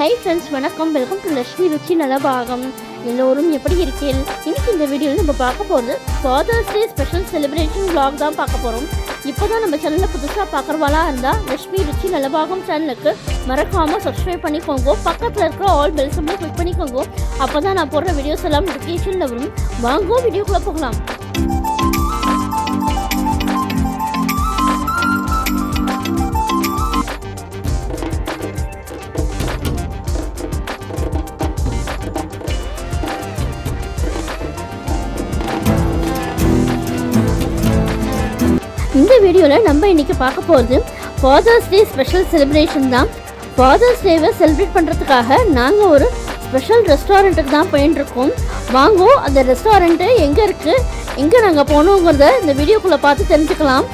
Hi friends, வணக்கம். Welcome to Lakshmi Ruchi Nalabagam. எல்லோரும் எப்படி இருக்கீங்க? இன்னைக்கு இந்த வீடியோவில் நம்ம பார்க்க போகிறது father's day special celebration vlog தான் பார்க்க போகிறோம். இப்போ தான் நம்ம சேனலில் புதுசாக பார்க்குறவாளா இருந்தால் லக்ஷ்மி ருச்சி நலபாகம் சேனலுக்கு மறக்காமல் சப்ஸ்கிரைப் பண்ணிக்கோங்க. பக்கத்தில் இருக்கிற ஆல் பெல் சிம்பிள் கிளிக் பண்ணிக்கோங்க. அப்போ தான் நான் போடுற வீடியோஸ் எல்லாம் நோட்டிஃபிகேஷனில் வரும். வாங்க வீடியோக்குள்ளே போகலாம். இந்த வீடியோவில் நம்ம இன்றைக்கி பார்க்க போகிறது ஃபாதர்ஸ் டே ஸ்பெஷல் செலிப்ரேஷன் தான். ஃபாதர்ஸ் டேவை செலிப்ரேட் பண்ணுறதுக்காக நாங்கள் ஒரு ஸ்பெஷல் ரெஸ்டாரண்ட்டுக்கு தான் போயின்ட்டுருக்கோம். வாங்கோ, அந்த ரெஸ்டாரண்ட்டு எங்கே இருக்குது, எங்கே நாங்கள் போனோங்கிறத இந்த வீடியோக்குள்ளே பார்த்து தெரிஞ்சுக்கலாம்.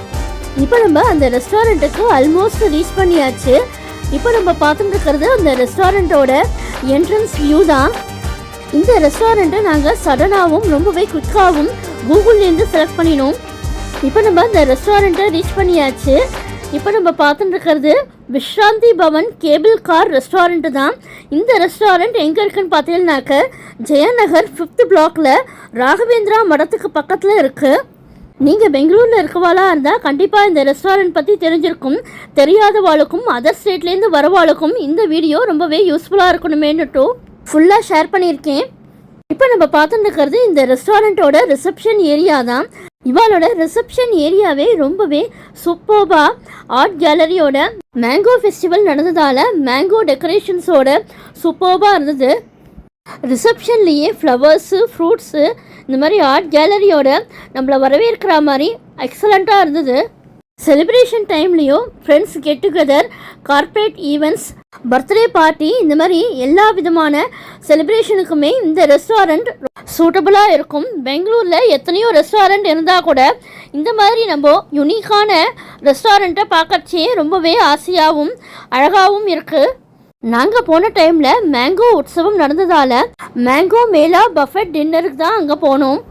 இப்போ நம்ம அந்த ரெஸ்டாரண்ட்டுக்கு ஆல்மோஸ்ட் ரீச் பண்ணியாச்சு. இப்போ நம்ம பார்த்துட்டு இருக்கிறது அந்த ரெஸ்டாரண்ட்டோட என்ட்ரன்ஸ் வியூ தான். இந்த ரெஸ்டாரண்ட்டை நாங்கள் சடனாகவும் ரொம்பவே குயிக்காகவும் கூகுள்லேருந்து செலக்ட் பண்ணினோம். இப்போ நம்ம இந்த ரெஸ்டாரண்ட்டை ரீச் பண்ணியாச்சு. இப்போ நம்ம பார்த்துட்டு இருக்கிறது Vishranthi Bhavan cable car restaurant தான். இந்த ரெஸ்டாரண்ட் எங்கே இருக்குன்னு பார்த்தீங்கன்னாக்க ஜெயநகர் 5th பிளாக்ல ராகவேந்திரா மடத்துக்கு பக்கத்தில் இருக்குது. நீங்கள் பெங்களூரில் இருக்கவாளாக இருந்தால் கண்டிப்பாக இந்த ரெஸ்டாரண்ட் பற்றி தெரிஞ்சிருக்கும். தெரியாதவாளுக்கும் அதர் ஸ்டேட்லேருந்து வரவாளுக்கும் இந்த வீடியோ ரொம்பவே யூஸ்ஃபுல்லாக இருக்கணுமேன்னுட்டு ஃபுல்லாக ஷேர் பண்ணியிருக்கேன். இப்போ நம்ம பார்த்துட்டு இருக்கிறது இந்த ரெஸ்டாரண்ட்டோட ரிசப்ஷன் ஏரியா தான். இவாளோட ரிசப்ஷன் ஏரியாவே ரொம்பவே சூப்பர்பாக ஆர்ட் கேலரியோட மேங்கோ ஃபெஸ்டிவல் நடந்ததால் மேங்கோ டெக்கரேஷன்ஸோட சூப்பர்பாக இருந்தது. ரிசப்ஷன்லேயே ஃப்ளவர்ஸு, ஃப்ரூட்ஸு, இந்த மாதிரி ஆர்ட் கேலரியோட நம்மளை வரவேற்கிற மாதிரி எக்ஸலண்ட்டாக இருந்தது. செலிப்ரேஷன் டைம்லேயும் friends get together, corporate events, birthday party, இந்த மாதிரி எல்லா விதமான செலிப்ரேஷனுக்குமே இந்த ரெஸ்டாரண்ட் சூட்டபுளாக இருக்கும். பெங்களூரில் எத்தனையோ ரெஸ்டாரண்ட் இருந்தால் கூட இந்த மாதிரி நம்ம யுனிக்கான ரெஸ்டாரண்ட்டை பார்க்கறச்சே ரொம்பவே ஆசையாகவும் அழகாகவும் இருக்குது. நாங்கள் போன டைமில் மேங்கோ உற்சவம் நடந்ததால் மேங்கோ மேலா பஃபெட் டின்னருக்கு தான் அங்கே போனோம்.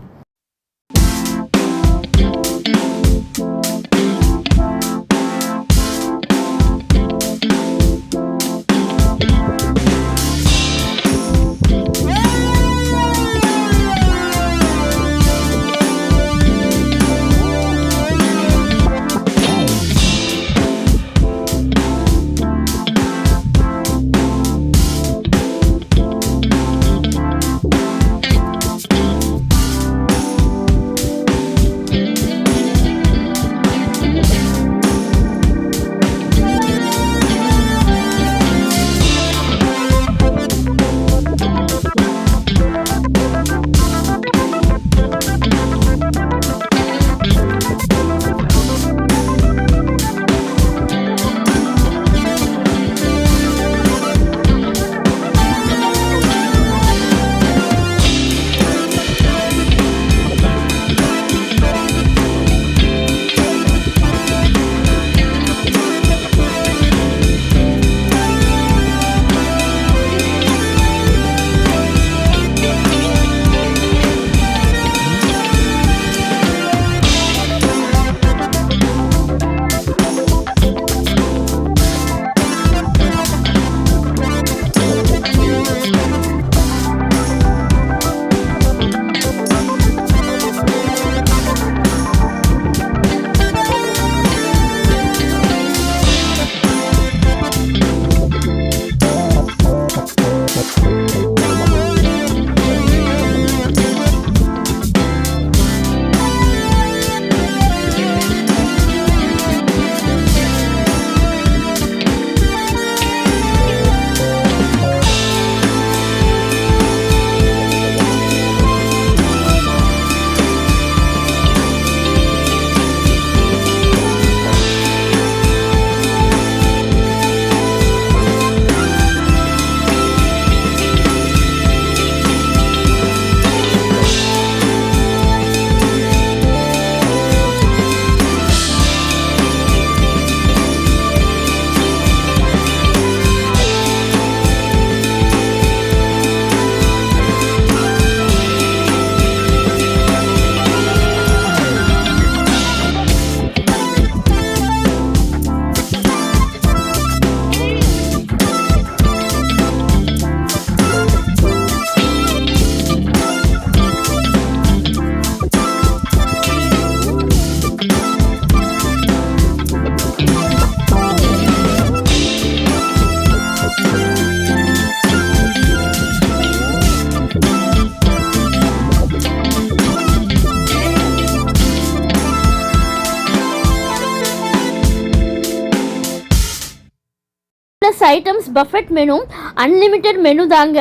Items Buffett menu unlimited menu தாங்க.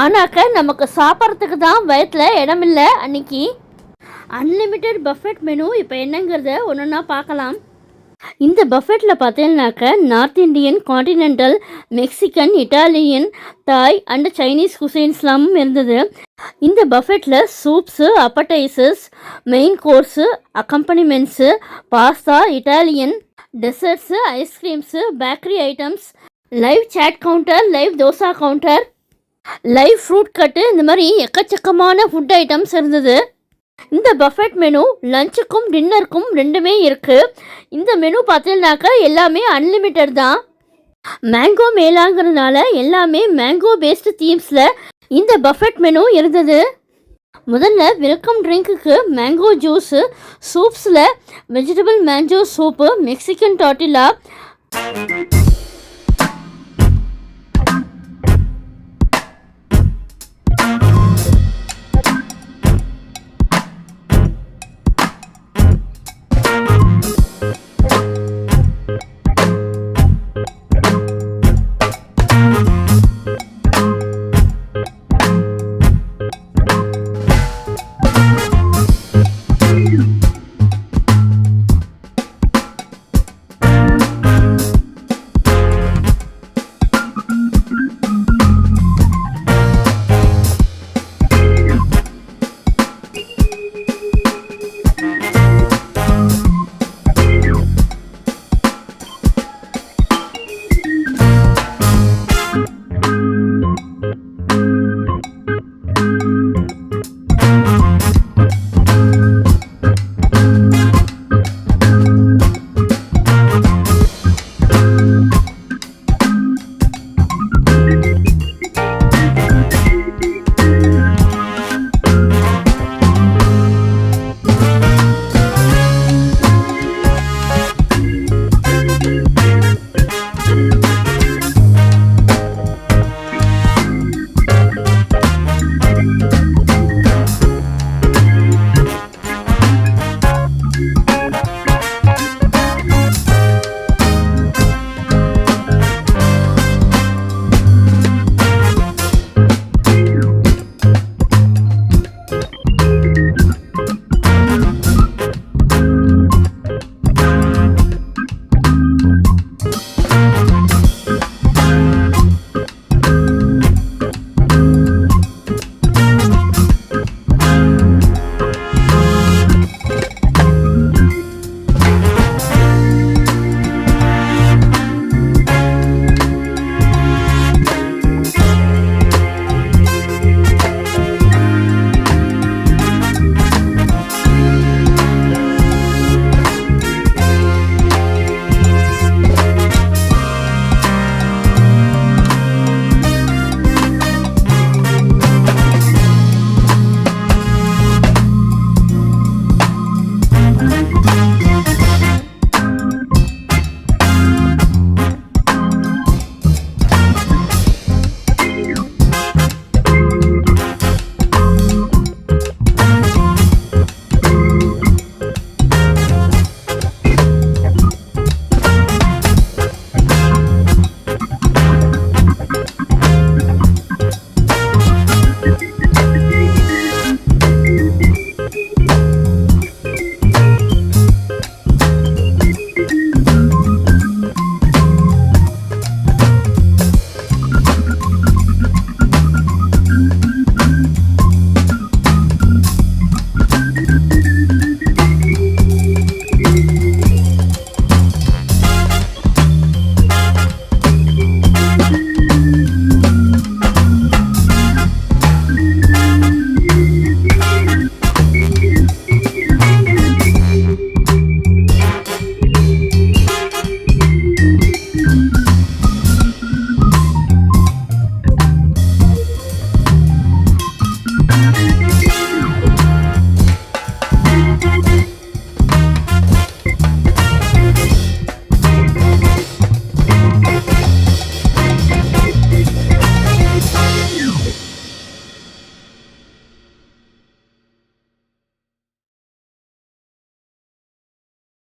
ஆனாக்க நமக்கு சாப்பிட்றதுக்கு தான் வயத்தில் இடமில்லை. அன்னைக்கு அன்லிமிட்டெட் பஃபெட் மெனு இப்போ என்னங்கிறத ஒன்றுன்னா பார்க்கலாம். இந்த பஃபெட்டில் பார்த்தீங்கன்னாக்க north Indian, continental, Mexican, Italian, Thai and Chinese குசைன்ஸ்லாம் இருந்தது. இந்த பஃபெட்டில் soups, appetizers, main course, accompaniments, pasta, Italian desserts, ice creams, bakery items, live chaat counter, live dosa counter, live fruit cut, இந்த மாதிரி எக்கச்சக்கமான ஃபுட் ஐட்டம்ஸ் இருந்தது. இந்த பஃபெட் மெனு லஞ்சுக்கும் டின்னருக்கும் ரெண்டுமே இருக்குது. இந்த மெனு பார்த்தீங்கன்னாக்கா எல்லாமே அன்லிமிட்டட் தான். மேங்கோ மேலாங்கிறதுனால எல்லாமே மேங்கோ பேஸ்டு தீம்ஸில் இந்த பஃபெட் மெனு இருந்தது. முதல்ல வெல்கம் ட்ரிங்க்குக்கு மேங்கோ ஜூஸு, சூப்ஸில் vegetable mango soup, Mexican tortilla,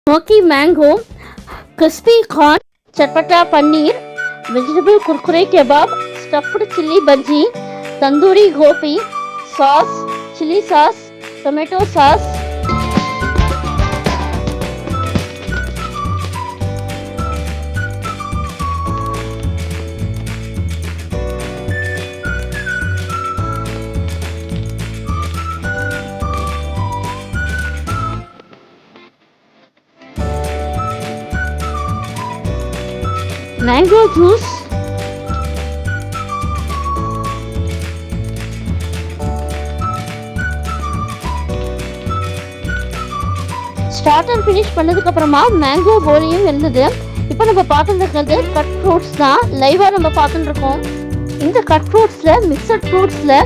smoky mango, crispy corn, chatpata paneer, vegetable kurkure kebab, stuffed chilli bajji, tandoori gobi, sauce, chilli sauce, tomato sauce, mango juice, starter finish பண்ணதுக்கு அப்புறமா mango போலியும் இருந்தது. இப்போ நம்ம பார்த்துட்டு இருக்கிறது கட் ஃப்ரூட்ஸ் தான். லைவாக நம்ம பார்த்துட்டு இருக்கோம். இந்த கட் ஃப்ரூட்ஸில் மிக்சட் ஃப்ரூட்ஸில்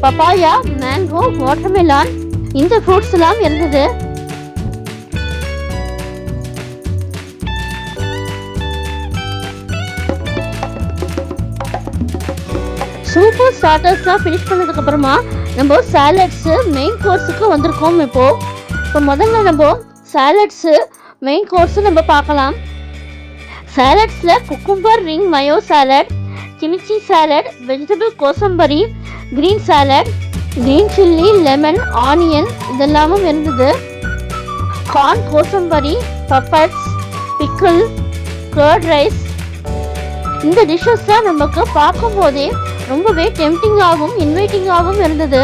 பப்பாயா, மேங்கோ, வாட்டர்மெலான் இந்த ஃப்ரூட்ஸ் எல்லாம் இருந்தது. சூப்பர் ஸ்டார்டர்ஸ்லாம் ஃபினிஷ் பண்ணதுக்கு அப்புறமா நம்ம சாலட்ஸு மெயின் கோர்ஸுக்கு வந்திருக்கோம். இப்போ முதல்ல நம்ம சாலட்ஸு மெயின் கோர்ஸு நம்ம பார்க்கலாம். சாலட்ஸில் cucumber ring mayo salad, kimchi salad, vegetable kosambari, green salad, green chilli, lemon, onion இதெல்லாமும் இருந்தது. Corn kosambari, papads, pickle, curd rice இந்த டிஷ்ஷஸ்லாம் நமக்கு பார்க்கும்போதே ரொம்பவே டெம்டிங்காகவும் இன்வைட்டிங்காகவும் இருந்தது.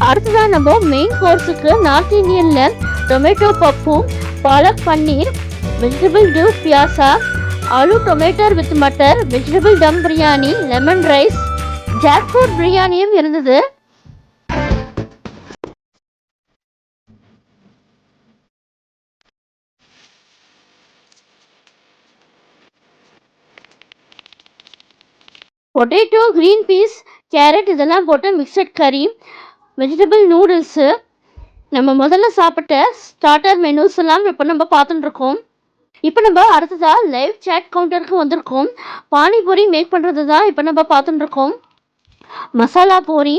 அடுத்ததான் நம்ம மெயின் கோர்ஸுக்கு நார்த் இந்தியனில் டொமேட்டோ பப்பும், palak paneer, vegetable do pyaza, aloo tomato with matar, vegetable dum biryani, lemon rice, jackfruit பிரியாணியும் இருந்தது. பொட்டேட்டோ, க்ரீன் பீஸ், கேரட் இதெல்லாம் போட்டு மிக்சட் கறி, வெஜிடபிள் நூடுல்ஸு நம்ம முதல்ல சாப்பிட்ட ஸ்டார்டர் மெனூஸ் எல்லாம் இப்போ நம்ம பார்த்துட்டுருக்கோம். இப்போ நம்ம அடுத்ததாக லைவ் சேட் கவுண்டருக்கு வந்திருக்கோம். பானிபூரி மேக் பண்ணுறது தான் இப்போ நம்ம பார்த்துட்டுருக்கோம். மசாலா பூரி,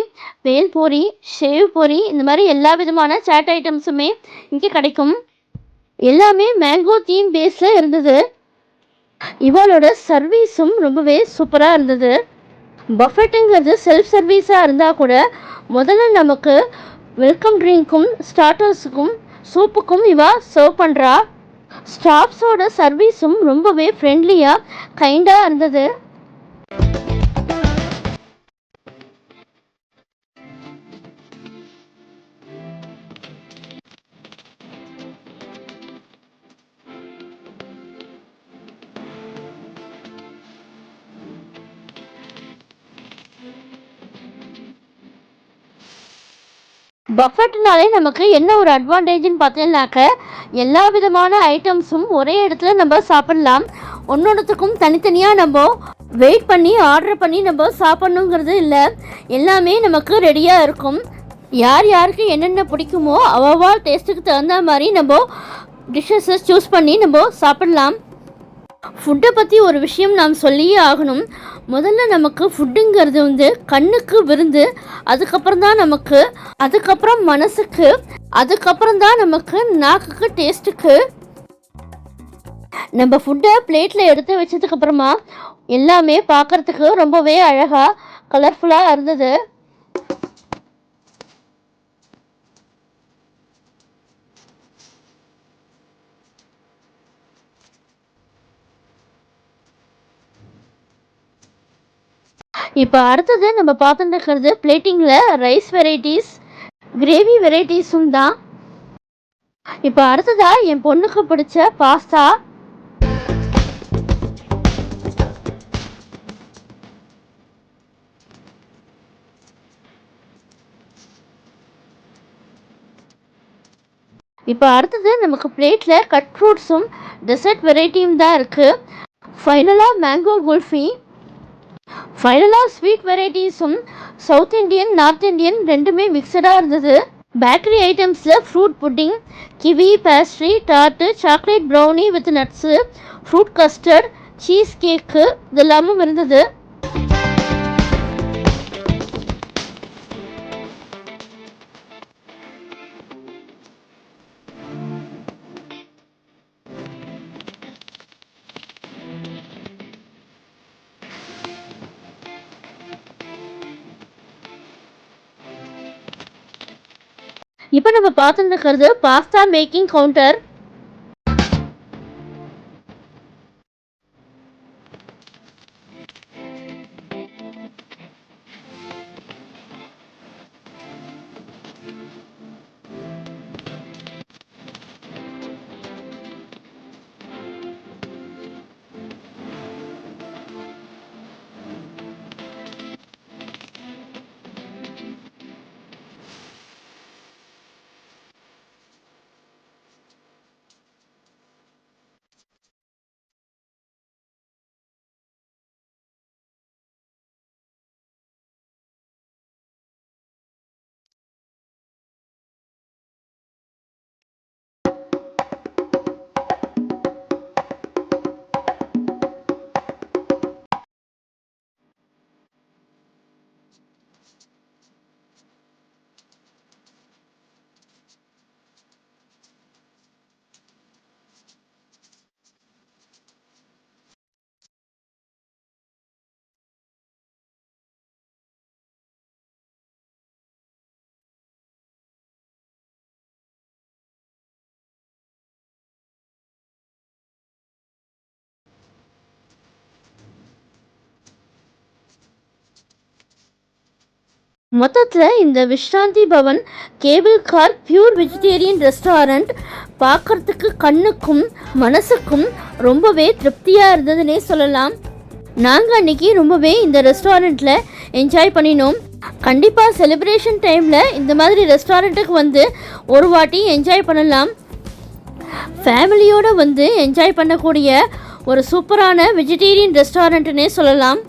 வேல் பூரி, ஷேவ் பூரி இந்த மாதிரி எல்லா விதமான சேட் ஐட்டம்ஸுமே இங்கே கிடைக்கும். எல்லாமே மேங்கோ தீம் பேஸில் இருந்தது. இவளோட சர்வீஸும் ரொம்பவே சூப்பராக இருந்தது. பஃபெட்டுங்கிறது செல்ஃப் சர்வீஸாக இருந்தால் கூட முதல்ல நமக்கு வெல்கம் ட்ரிங்க்கும் ஸ்டார்டர்ஸுக்கும் சூப்புக்கும் இவா சர்வ் பண்ணுறா. ஸ்டாஃப்ஸோட சர்வீஸும் ரொம்பவே ஃப்ரெண்ட்லியாக கைண்டாக இருந்தது. பஃபெட்னாலே நமக்கு என்ன ஒரு அட்வான்டேஜ்னு பார்த்தீங்கன்னாக்க எல்லா விதமான ஐட்டம்ஸும் ஒரே இடத்துல நம்ம சாப்பிட்லாம். ஒன்றொன்றுத்துக்கும் தனித்தனியாக நம்ம வெயிட் பண்ணி ஆர்டர் பண்ணி நம்ம சாப்பிட்ணுங்கிறது இல்லை. எல்லாமே நமக்கு ரெடியாக இருக்கும். யார் யாருக்கு என்னென்ன பிடிக்குமோ அவ்வளவா டேஸ்ட்டுக்கு தகுந்த மாதிரி நம்ம டிஷ்ஷஸை சூஸ் பண்ணி நம்ம சாப்பிட்லாம். ஃபுட்டை பற்றி ஒரு விஷயம் நாம் சொல்லியே ஆகணும். முதல்ல நமக்கு ஃபுட்டுங்கிறது கண்ணுக்கு விருந்து, அதுக்கப்புறம் தான் நமக்கு, அதுக்கப்புறம் மனசுக்கு, அதுக்கப்புறம் தான் நமக்கு நாக்குக்கு டேஸ்ட்டுக்கு. நம்ம ஃபுட்டை பிளேட்டில் எடுத்து வச்சதுக்கப்புறமா எல்லாமே பார்க்குறதுக்கு ரொம்பவே அழகாக கலர்ஃபுல்லாக இருந்தது. இப்போ அடுத்தது நம்ம பார்த்துட்டு இருக்கிறது பிளேட்டிங்கில் ரைஸ் வெரைட்டிஸ், கிரேவி வெரைட்டிஸும் தான். இப்போ அடுத்ததாக என் பொண்ணுக்கு பிடிச்ச பாஸ்தா, இப்போ அடுத்தது நமக்கு பிளேட்டில் கட் ஃப்ரூட்ஸும் டெசர்ட் வெரைட்டியும் தான் இருக்குது. ஃபைனலாக மேங்கோ குல்ஃபி, ஃபைனலாக ஸ்வீட் வெரைட்டிஸும் சவுத் இண்டியன் நார்த் இண்டியன் ரெண்டுமே மிக்சடாக இருந்தது. பேக்கரி ஐட்டம்ஸில் fruit pudding, kiwi, pastry, tart, chocolate brownie with nuts, fruit custard, cheese cake இதெல்லாமும் இருந்தது. இப்போ நம்ம பார்த்துட்டு இருக்கிறது பாஸ்தா மேக்கிங் கவுண்டர். மொத்தத்தில் இந்த Vishranthi Bhavan cable car pure vegetarian restaurant பார்க்குறதுக்கு கண்ணுக்கும் மனசுக்கும் ரொம்பவே திருப்தியாக இருந்ததுன்னே சொல்லலாம். நாங்கள் அன்றைக்கி ரொம்பவே இந்த ரெஸ்டாரண்ட்டில் என்ஜாய் பண்ணினோம். கண்டிப்பாக செலிப்ரேஷன் டைமில் இந்த மாதிரி ரெஸ்டாரண்ட்டுக்கு வந்து ஒரு வாட்டி என்ஜாய் பண்ணலாம். ஃபேமிலியோடு வந்து என்ஜாய் பண்ணக்கூடிய ஒரு சூப்பரான வெஜிடேரியன் ரெஸ்டாரண்ட்டுன்னே சொல்லலாம்.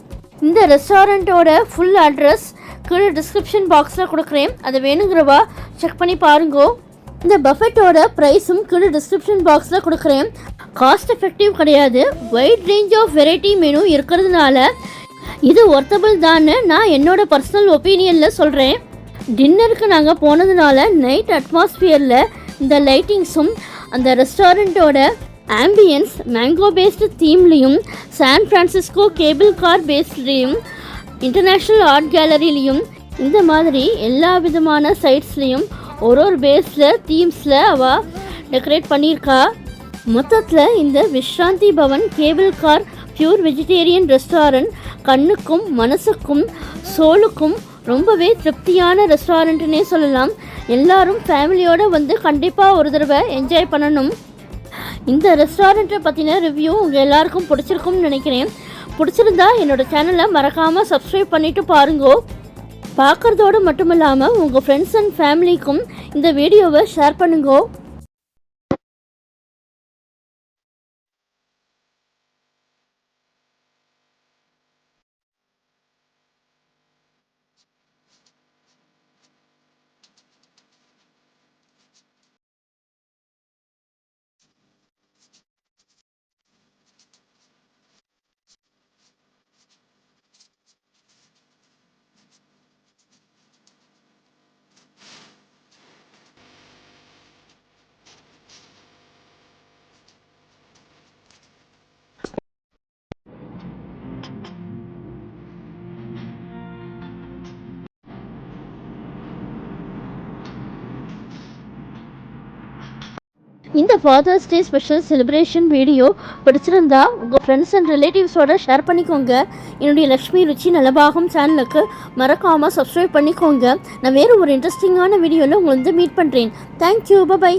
இந்த ரெஸ்டாரண்ட்டோட ஃபுல் அட்ரஸ் கீழே டிஸ்கிரிப்ஷன் பாக்ஸில் கொடுக்குறேன், அதை வேணுங்கிறவா செக் பண்ணி பாருங்கோ. இந்த பஃபெட்டோட ப்ரைஸும் கீழே டிஸ்கிரிப்ஷன் பாக்ஸில் கொடுக்குறேன். காஸ்ட் எஃபெக்டிவ் கிடையாது, wide range of variety menu இருக்கிறதுனால இது ஒர்த்தபிள் தான்னு நான் என்னோட பர்சனல் ஒப்பீனியனில் சொல்கிறேன். டின்னருக்கு நாங்கள் போனதுனால நைட் அட்மாஸ்பியரில் இந்த லைட்டிங்ஸும் அந்த ரெஸ்டாரண்ட்டோட ஆம்பியன்ஸ் மேங்கோ பேஸ்டு தீம்லேயும் சான் ஃப்ரான்சிஸ்கோ கேபிள் கார் பேஸ்ட்லேயும் இன்டர்நேஷ்னல் ஆர்ட் கேலரிலையும் இந்த மாதிரி எல்லா விதமான சைட்ஸ்லேயும் ஒரு பேஸில் தீம்ஸில் அவள் டெக்கரேட் பண்ணியிருக்கா. மொத்தத்தில் இந்த Vishranthi Bhavan cable car pure vegetarian restaurant கண்ணுக்கும் மனசுக்கும் சோலுக்கும் ரொம்பவே திருப்தியான ரெஸ்டாரண்ட்டுன்னே சொல்லலாம். எல்லாரும் ஃபேமிலியோடு வந்து கண்டிப்பாக ஒரு தடவை என்ஜாய் பண்ணணும். இந்த ரெஸ்டாரண்ட்டை பற்றின ரிவ்யூ உங்கள் எல்லாருக்கும் பிடிச்சிருக்கும்னு நினைக்கிறேன். பிடிச்சிருந்தா என்னோடய சேனலை மறக்காமல் சப்ஸ்கிரைப் பண்ணிவிட்டு பாருங்கோ. பார்க்குறதோடு மட்டும் இல்லாமல் உங்கள் ஃப்ரெண்ட்ஸ் அண்ட் ஃபேமிலிக்கும் இந்த வீடியோவை ஷேர் பண்ணுங்கோ. இந்த father's day special celebration video பிடிச்சிருந்தா உங்கள் ஃப்ரெண்ட்ஸ் அண்ட் ரிலேட்டிவ்ஸோட ஷேர் பண்ணிக்கோங்க. என்னுடைய லக்ஷ்மி ருச்சி நலபாகம் சேனலுக்கு மறக்காமல் சப்ஸ்கிரைப் பண்ணிக்கோங்க. நான் வேறு ஒரு இன்ட்ரெஸ்டிங்கான வீடியோவில் உங்களை வந்து மீட் பண்ணுறேன். Thank you, by.